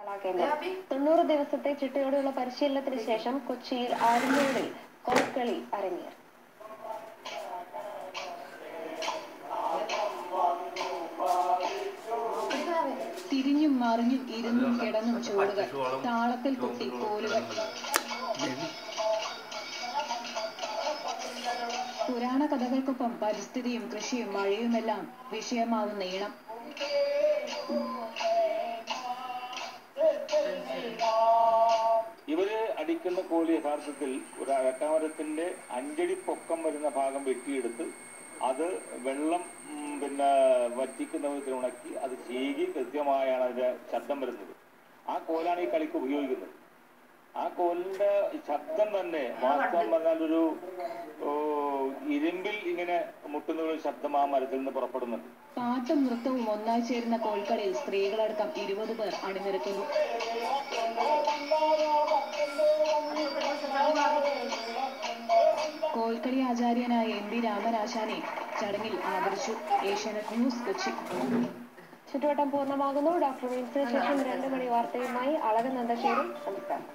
90 ദിവസത്തെ ചിട്ടയോടെയുള്ള പരിശീലനത്തിന് ശേഷം കൊച്ചിയിൽ ആലുമൂടിൽ കോൽക്കളി അരങ്ങേറി. തിരിഞ്ഞും മറിഞ്ഞും ഇരുന്നും കിടന്നും ചൂടുകൾ, താളത്തിൽ കൊട്ടി കോലുകൾ. പുരാണ കഥകൾക്കൊപ്പം പരിസ്ഥിതിയും കൃഷിയും മഴയുമെല്ലാം വിഷയമാവുന്ന ഈണം. ഇവര് അടിക്കുന്ന കോല് യഥാർത്ഥത്തിൽ ഒരു അഴക്കാമരത്തിന്റെ 5 അടി പൊക്കം വരുന്ന ഭാഗം വെട്ടിയെടുത്ത് അത് വെള്ളം വറ്റിക്കുന്ന വിധത്തിൽ ഉണക്കി അത് ചീകി കൃത്യമായാണ് അതിന്റെ ശബ്ദം വരുന്നത്. ആ കോലാണ് ഈ കളിക്ക് ഉപയോഗിക്കുന്നത്. ആ കോലിന്റെ ശബ്ദം തന്നെ വാസ്തവം പറഞ്ഞാൽ ഒരു ഇരുമ്പിൽ ഇങ്ങനെ മുട്ടുന്ന ഒരു ശബ്ദം ആ മരത്തിൽ നിന്ന് പുറപ്പെടുന്നുണ്ട്. പാട്ടും നൃത്തവും ഒന്നായി ചേരുന്ന കോൽക്കളിയിൽ സ്ത്രീകളടക്കം 20 പേർ അണിനിരക്കുന്നു. കോൽക്കളി ആചാര്യനായ MP രാമരാശാനെ ചടങ്ങിൽ ആദരിച്ചു. ഏഷ്യാനെറ്റ് ന്യൂസ്, കൊച്ചി. ചുറ്റുവട്ടം പൂർണ്ണമാകുന്നു. ഡോക്ടർ വിൻസിന് ശേഷം 2 മണി വാർത്തയുമായി അളകനന്ദ ചേരും. നമസ്കാരം.